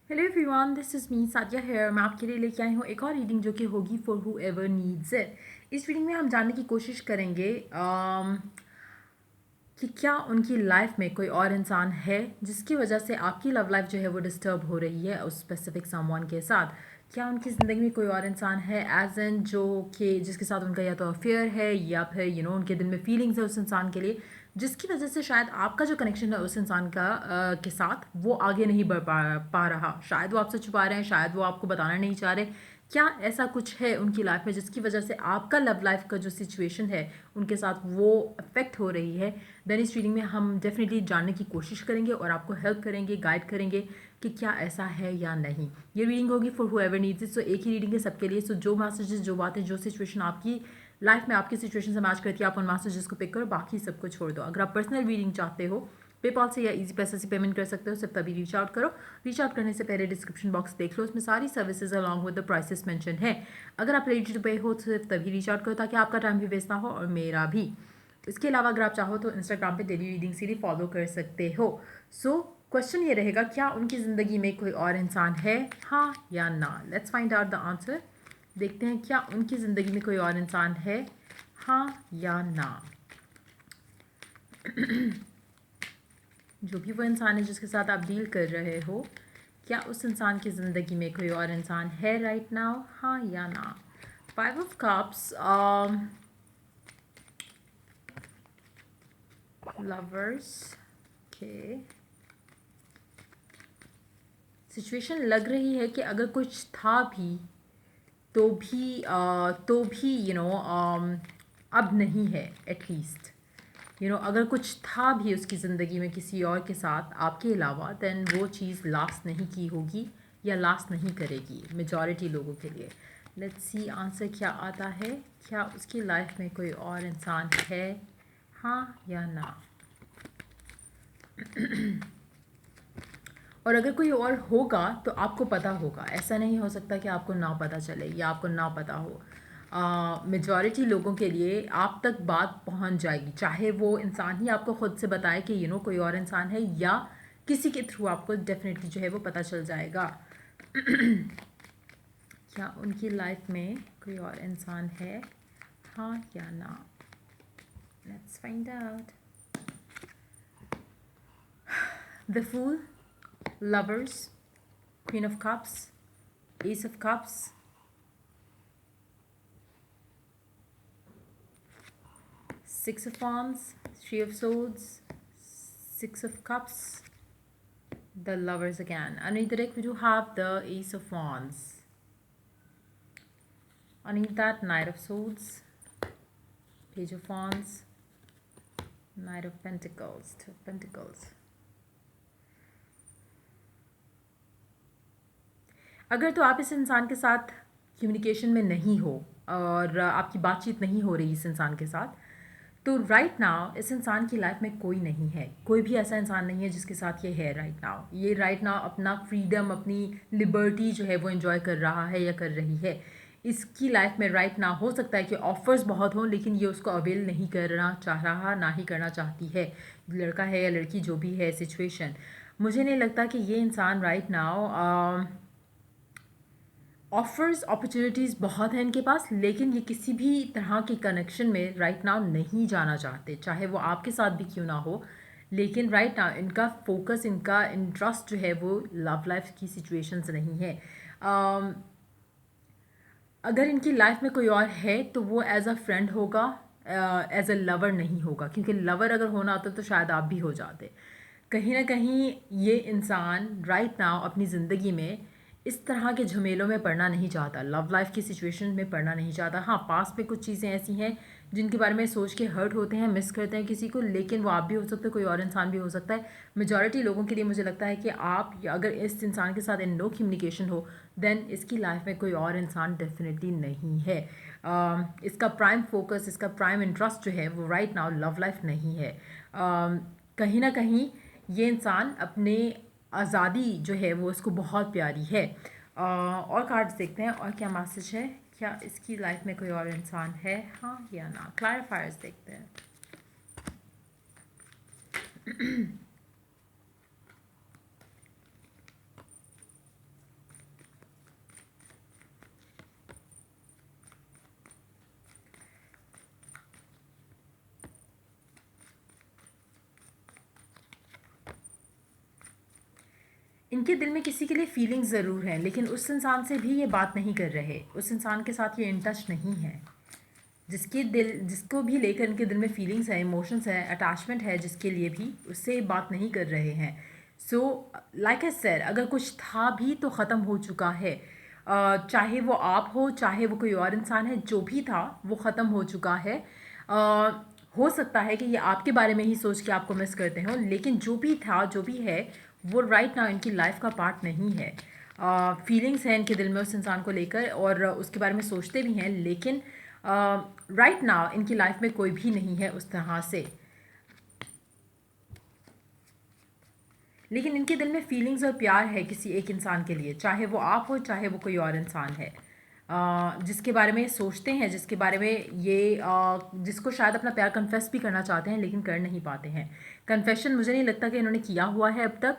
Hello everyone, this is me Sadia here. मैं आपके लिए लेके आई हूँ एक और रीडिंग जो कि होगी for who ever needs it. इस रीडिंग में हम जानने की कोशिश करेंगे कि क्या उनकी लाइफ में कोई और इंसान है जिसकी वजह से आपकी लव लाइफ जो है वो डिस्टर्ब हो रही है उस स्पेसिफिक समवन के साथ। क्या उनकी ज़िंदगी में कोई और इंसान है एज एन जो कि जिसके साथ उनका या तो अफेयर है या फिर उनके दिल में फीलिंग्स है उस इंसान के लिए, जिसकी वजह से शायद आपका जो कनेक्शन है उस इंसान का के साथ वो आगे नहीं बढ़ पा रहा। शायद वो आपसे छुपा रहे हैं, शायद वो आपको बताना नहीं चाह रहे। क्या ऐसा कुछ है उनकी लाइफ में जिसकी वजह से आपका लव लाइफ का जो सिचुएशन है उनके साथ वो अफेक्ट हो रही है? देन इस रीडिंग में हम डेफिनेटली जानने की कोशिश करेंगे और आपको हेल्प करेंगे, गाइड करेंगे कि क्या ऐसा है या नहीं। ये रीडिंग होगी फॉर हुएवर नीड्स इट। सो एक ही रीडिंग है सबके लिए। सो जो मैसेजेस, जो बातें, जो सिचुएशन आपकी लाइफ में आपकी सिचुएशन से मैच करती है, आप उन मैसेजेस को पिक करो, बाकी सबको छोड़ दो। अगर आप पर्सनल रीडिंग चाहते हो, पेपॉल से या इजी पैसे से पेमेंट कर सकते हो, सिर्फ तभी रीच आउट करो। रीच आउट करने से पहले डिस्क्रिप्शन बॉक्स देख लो, उसमें सारी services along with the prices mention है। अगर आप रेडी टू पे हो तो सिर्फ तभी रीच आउट करो ताकि आपका टाइम भी वेस्ट ना हो और मेरा भी। इसके अलावा अगर आप चाहो तो इंस्टाग्राम पे डेली रीडिंग सीरीज फॉलो कर सकते हो। सो क्वेश्चन ये रहेगा, क्या उनकी ज़िंदगी में कोई और इंसान है, हाँ या ना? Let's find out the answer. देखते हैं क्या उनकी ज़िंदगी में कोई और इंसान है, हाँ या ना। जो भी वो इंसान है जिसके साथ आप डील कर रहे हो, क्या उस इंसान की ज़िंदगी में कोई और इंसान है राइट नाउ, हाँ या ना? 5 of Cups, लवर्स के सिचुएशन लग रही है कि अगर कुछ था भी तो भी अब नहीं है। एटलीस्ट अगर कुछ था भी उसकी ज़िंदगी में किसी और के साथ आपके अलावा, देन वो चीज़ लास्ट नहीं की होगी या लास्ट नहीं करेगी मेजॉरिटी लोगों के लिए। लेट्स सी आंसर क्या आता है। क्या उसकी लाइफ में कोई और इंसान है, हाँ या ना? और अगर कोई और होगा तो आपको पता होगा, ऐसा नहीं हो सकता कि आपको ना पता चले या आपको ना पता हो। मेजॉरिटी लोगों के लिए आप तक बात पहुंच जाएगी, चाहे वो इंसान ही आपको खुद से बताए कि कोई और इंसान है, या किसी के थ्रू आपको डेफिनेटली जो है वो पता चल जाएगा। क्या उनकी लाइफ में कोई और इंसान है, हाँ या ना? Let's find out. The fool, lovers, queen of cups, ace of cups, Six of Wands, Three of Swords, Six of Cups, the Lovers again. Underneath the deck we do have the Ace of Wands. Underneath that, Knight of Swords, Page of Wands, Knight of Pentacles, Two of Pentacles. अगर तो आप इस इंसान के साथ communication में नहीं हो और आपकी बातचीत नहीं हो रही इस इंसान के साथ, तो राइट नाउ इस इंसान की लाइफ में कोई नहीं है। कोई भी ऐसा इंसान नहीं है जिसके साथ ये है राइट नाउ। ये राइट नाउ अपना फ्रीडम, अपनी लिबर्टी जो है वो एंजॉय कर रहा है या कर रही है। इसकी लाइफ में राइट नाउ हो सकता है कि ऑफर्स बहुत हों, लेकिन ये उसको अवेल नहीं करना चाह रहा, ना ही करना चाहती है। लड़का है या लड़की जो भी है सिचुएशन, मुझे नहीं लगता कि ये इंसान राइट नाउ ऑफर्स, अपॉर्चुनिटीज़ बहुत हैं इनके पास, लेकिन ये किसी भी तरह के कनेक्शन में राइट नाउ नहीं जाना चाहते, चाहे वो आपके साथ भी क्यों ना हो। लेकिन राइट नाउ इनका फोकस, इनका इंटरेस्ट जो है वो लव लाइफ की सिचुएशंस नहीं है। अगर इनकी लाइफ में कोई और है तो वो एज अ फ्रेंड होगा, एज अ लवर नहीं होगा, क्योंकि लवर अगर होना होता तो शायद आप भी हो जाते। कहीं ना कहीं ये इंसान राइट नाउ अपनी ज़िंदगी में इस तरह के झमेलों में पड़ना नहीं चाहता, लव लाइफ की सिचुएशन में पड़ना नहीं चाहता। हाँ, पास में कुछ चीज़ें ऐसी हैं जिनके बारे में सोच के हर्ट होते हैं, मिस करते हैं किसी को, लेकिन वो आप भी हो सकते हो, कोई और इंसान भी हो सकता है। मेजॉरिटी लोगों के लिए मुझे लगता है कि आप अगर इस इंसान के साथ इन नो कम्युनिकेशन हो, देन इसकी लाइफ में कोई और इंसान डेफिनेटली नहीं है। इसका प्राइम फोकस, इसका प्राइम इंटरेस्ट जो है वो राइट नाउ लव लाइफ नहीं है। कहीं ना कहीं ये इंसान अपने आज़ादी जो है वो इसको बहुत प्यारी है। और कार्ड्स देखते हैं और क्या मैसेज है। क्या इसकी लाइफ में कोई और इंसान है, हाँ या ना? क्लैरिफायर्स देखते हैं। इनके दिल में किसी के लिए फीलिंग्स ज़रूर हैं, लेकिन उस इंसान से भी ये बात नहीं कर रहे, उस इंसान के साथ ये इन टच नहीं है। जिसको भी लेकर इनके दिल में फीलिंग्स है, इमोशंस है, अटैचमेंट है, जिसके लिए भी, उससे बात नहीं कर रहे हैं। सो लाइक आई सेड, अगर कुछ था भी तो ख़त्म हो चुका है। चाहे वो आप हो, चाहे वो कोई और इंसान है, जो भी था वो ख़त्म हो चुका है। हो सकता है कि ये आपके बारे में ही सोच के आपको मिस करते हो, लेकिन जो भी था, जो भी है, वो राइट नाउ इनकी लाइफ का पार्ट नहीं है। फीलिंग्स हैं इनके दिल में उस इंसान को लेकर, और उसके बारे में सोचते भी हैं, लेकिन राइट नाउ इनकी लाइफ में कोई भी नहीं है उस तरह से। लेकिन इनके दिल में फीलिंग्स और प्यार है किसी एक इंसान के लिए, चाहे वो आप हो, चाहे वो कोई और इंसान है। जिसके बारे में सोचते हैं, जिसके बारे में ये जिसको शायद अपना प्यार कन्फेस भी करना चाहते हैं, लेकिन कर नहीं पाते हैं। कन्फेशन मुझे नहीं लगता कि इन्होंने किया हुआ है अब तक।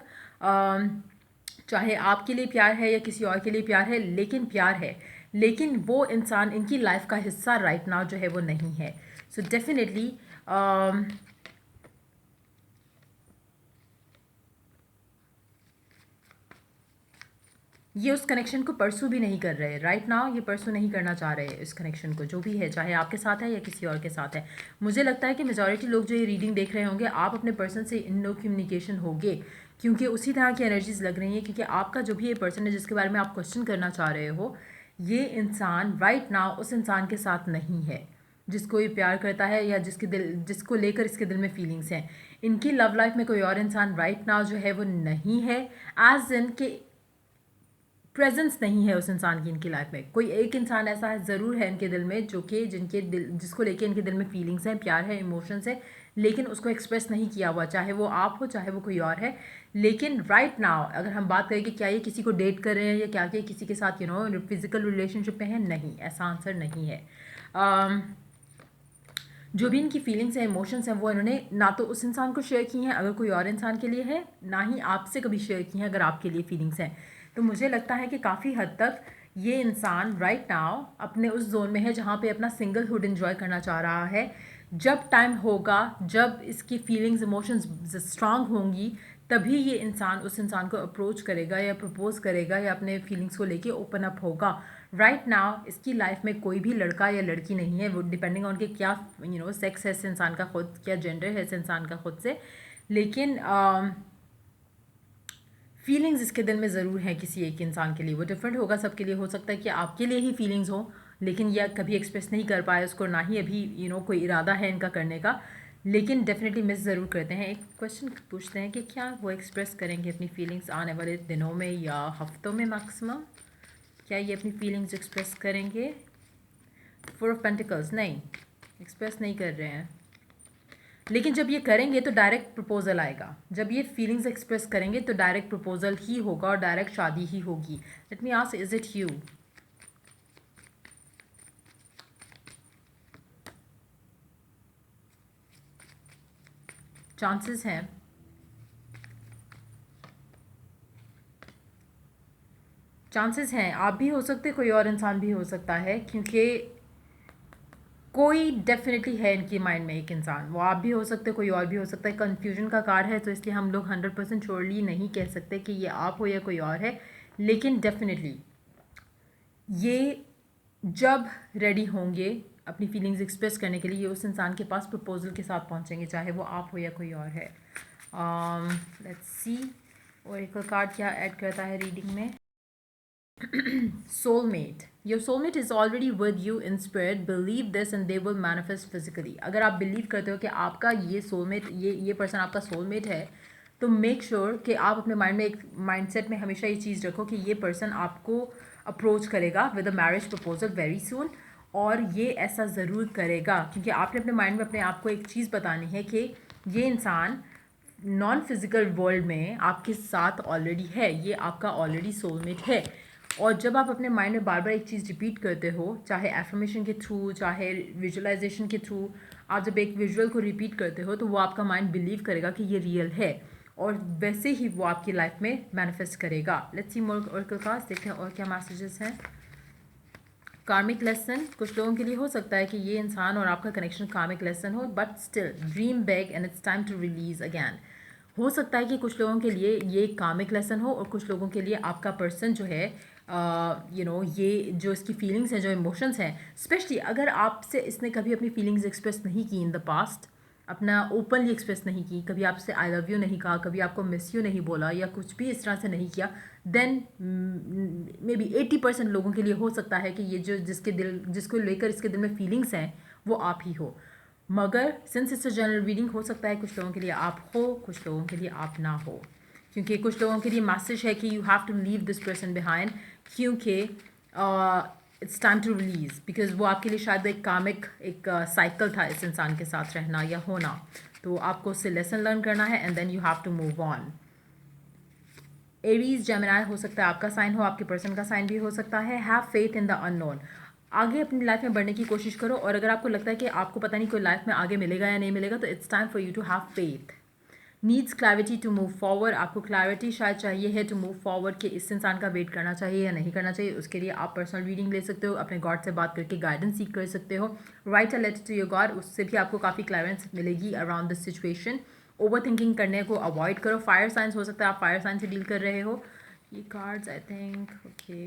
चाहे आपके लिए प्यार है या किसी और के लिए प्यार है, लेकिन प्यार है। लेकिन वो इंसान इनकी लाइफ का हिस्सा राइट नाउ जो है वो नहीं है। सो डेफिनेटली ये उस कनेक्शन को परसू भी नहीं कर रहे राइट नाउ, ये परसू नहीं करना चाह रहे इस कनेक्शन को, जो भी है, चाहे आपके साथ है या किसी और के साथ है। मुझे लगता है कि मेजॉरिटी लोग जो ये रीडिंग देख रहे होंगे, आप अपने पर्सन से इन नो कम्युनिकेशन होगे, क्योंकि उसी तरह की एनर्जीज लग रही हैं। क्योंकि आपका जो भी ये पर्सन है जिसके बारे में आप क्वेश्चन करना चाह रहे हो, ये इंसान राइट नाउ उस इंसान के साथ नहीं है जिसको ये प्यार करता है, या जिसको लेकर इसके दिल में फीलिंग्स हैं। इनकी लव लाइफ में कोई और इंसान राइट नाउ जो है वो नहीं है, एज इन के प्रेजेंस नहीं है उस इंसान की इनकी लाइफ में। कोई एक इंसान ऐसा है ज़रूर है इनके दिल में, जो कि जिसको लेके इनके दिल में फीलिंग्स हैं, प्यार है, इमोशंस है, लेकिन उसको एक्सप्रेस नहीं किया हुआ, चाहे वो आप हो, चाहे वो कोई और है। लेकिन राइट नाउ अगर हम बात करें कि क्या ये किसी को डेट कर रहे हैं या क्या किसी के साथ फिजिकल रिलेशनशिप में है, नहीं, ऐसा आंसर नहीं है। जो भी इनकी फीलिंग्स हैं, इमोशंस हैं, वो इन्होंने ना तो उस इंसान को शेयर की हैं अगर कोई और इंसान के लिए है, ना ही आपसे कभी शेयर की हैं अगर आपके लिए फीलिंग्स हैं। तो मुझे लगता है कि काफ़ी हद तक ये इंसान राइट नाउ अपने उस जोन में है जहाँ पे अपना सिंगलहुड एंजॉय करना चाह रहा है। जब टाइम होगा, जब इसकी फीलिंग्स इमोशंस स्ट्रांग होंगी, तभी ये इंसान उस इंसान को अप्रोच करेगा या प्रपोज करेगा या अपने फीलिंग्स को लेके ओपन अप होगा। राइट नाउ इसकी लाइफ में कोई भी लड़का या लड़की नहीं है, वो डिपेंडिंग ऑन के क्या सेक्स है इस इंसान का खुद, क्या जेंडर है इस इंसान का खुद से। लेकिन फीलिंग्स इसके दिल में ज़रूर हैं किसी एक इंसान के लिए। वो डिफरेंट होगा सबके लिए, हो सकता है कि आपके लिए ही फीलिंग्स हो, लेकिन यह कभी एक्सप्रेस नहीं कर पाए उसको, ना ही अभी कोई इरादा है इनका करने का, लेकिन डेफिनेटली मिस ज़रूर करते हैं। एक क्वेश्चन पूछते हैं कि क्या वो एक्सप्रेस करेंगे अपनी फीलिंग्स आने वाले दिनों में या हफ्तों में मैक्सिमम? क्या ये अपनी फीलिंग्स एक्सप्रेस करेंगे? 4 ऑफ पेंटिकल्स, नहीं, एक्सप्रेस नहीं कर रहे हैं। लेकिन जब ये करेंगे तो डायरेक्ट प्रपोजल आएगा। जब ये फीलिंग्स एक्सप्रेस करेंगे तो डायरेक्ट प्रपोजल ही होगा और डायरेक्ट शादी ही होगी। Let me ask, is it you? Chances हैं, चांसेस हैं, आप भी हो सकते, कोई और इंसान भी हो सकता है, क्योंकि कोई डेफिनेटली है इनकी माइंड में एक इंसान, वो आप भी हो सकते, कोई और भी हो सकता है। कन्फ्यूजन का कार्ड है, तो इसलिए हम लोग 100% श्योरली नहीं कह सकते कि ये आप हो या कोई और है। लेकिन डेफिनेटली ये जब रेडी होंगे अपनी फीलिंग्स एक्सप्रेस करने के लिए, ये उस इंसान के पास प्रपोजल के साथ पहुंचेंगे, चाहे वो आप हो या कोई और है। लेट्स सी ओरेकल कार्ड क्या ऐड करता है रीडिंग में। Soulmate, your soulmate is already with you in spirit, believe this and they will manifest physically. अगर आप बिलीव करते हो कि आपका ये सोलमेट, ये पर्सन आपका सोलमेट है, तो मेक श्योर कि आप अपने माइंड में एक माइंडसेट में हमेशा ये चीज़ रखो कि ये पर्सन आपको अप्रोच करेगा with a marriage proposal very soon, और ये ऐसा ज़रूर करेगा, क्योंकि आपने अपने माइंड में अपने आप को एक चीज़ बतानी है कि ये इंसान नॉन फिजिकल वर्ल्ड में आपके साथ ऑलरेडी है, ये आपका ऑलरेडी सोलमेट है। और जब आप अपने माइंड में बार बार एक चीज़ रिपीट करते हो, चाहे एफर्मेशन के थ्रू, चाहे विजुअलाइजेशन के थ्रू, आप जब एक विजुअल को रिपीट करते हो तो वो आपका माइंड बिलीव करेगा कि ये रियल है, और वैसे ही वो आपकी लाइफ में मैनिफेस्ट करेगा। Let's see more Oracle cards, देखते हैं और क्या मैसेजेस हैं। कार्मिक लेसन, कुछ लोगों के लिए हो सकता है कि ये इंसान और आपका कनेक्शन कार्मिक लेसन हो, but still dream big and it's time to release again. हो सकता है कि कुछ लोगों के लिए ये कामिक लेसन हो और कुछ लोगों के लिए आपका पर्सन जो है ये जो इसकी फीलिंग्स हैं, जो इमोशंस हैं, स्पेशली अगर आपसे इसने कभी अपनी फीलिंग्स एक्सप्रेस नहीं की इन द पास्ट, अपना ओपनली एक्सप्रेस नहीं की, कभी आपसे आई लव यू नहीं कहा, कभी आपको मिस यू नहीं बोला या कुछ भी इस तरह से नहीं किया, देन मे बी 80% लोगों के लिए हो सकता है कि ये जो जिसको लेकर इसके दिल में फीलिंग्स हैं वो आप ही हो। मगर since it's a general reading, हो सकता है कुछ लोगों के लिए आप हो, कुछ लोगों के लिए आप ना हो, क्योंकि कुछ लोगों के लिए मैसेज है कि you have to leave this person behind, क्योंकि it's time to release, because वो आपके लिए शायद एक कामिक एक साइकिल था इस इंसान के साथ रहना या होना, तो आपको उससे लेसन लर्न करना है and then you have to move on. Aries Gemini हो सकता है आपका साइन हो, आपके पर्सन का साइन भी हो सकता है। Have faith in the unknown, आगे अपनी लाइफ में बढ़ने की कोशिश करो, और अगर आपको लगता है कि आपको पता नहीं कोई लाइफ में आगे मिलेगा या नहीं मिलेगा, तो it's time for you to have faith. Needs clarity to move forward, आपको क्लैरिटी शायद चाहिए है टू मूव फॉरवर्ड, कि इस इंसान का वेट करना चाहिए या नहीं करना चाहिए। उसके लिए आप पर्सनल रीडिंग ले सकते हो, अपने गॉड से बात करके गाइडेंस सीख कर सकते हो। Write a letter to your god, उससे भी आपको काफ़ी क्लैरेंस मिलेगी around this situation. Over thinking करने को अवॉइड करो। फायर साइंस हो सकता है आप फायर साइंस से डील कर रहे हो। ये cards I think okay,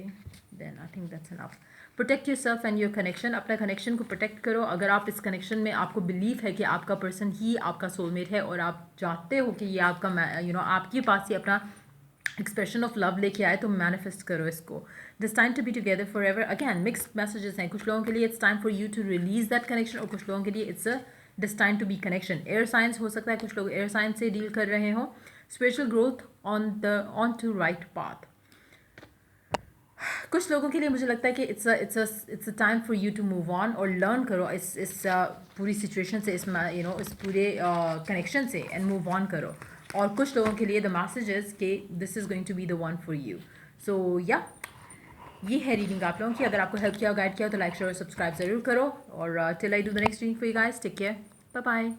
then I think that's enough. Protect your self and your connection, अपना कनेक्शन को प्रोटेक्ट करो। अगर आप इस कनेक्शन में आपको बिलीव है कि आपका पर्सन ही आपका सोलमेट है और आप चाहते हो कि ये आपका आपके पास ही अपना एक्सप्रेशन ऑफ लव लेके आए, तो मैनिफेस्ट करो इसको। This time to be together forever, again mixed messages हैं। कुछ लोगों के लिए it's time for you to release that connection, और कुछ लोगों के लिए it's a this time to be connection. Air signs हो सकता है कुछ लोग एयर साइंस से डील कर रहे हो। Spiritual growth on to right path, कुछ लोगों के लिए मुझे लगता है कि it's a time for you to move on और लर्न करो इस पूरी सिचुएशन से, इस पूरे कनेक्शन से, एंड मूव ऑन करो। और कुछ लोगों के लिए द मैसेजेस के this is going to be the one for you. So या ये है रीडिंग आप लोगों की। अगर आपको हेल्प किया, गाइड किया, तो लाइक शेयर और सब्सक्राइब ज़रूर करो। और till I do the next reading for you guys, take care, bye bye.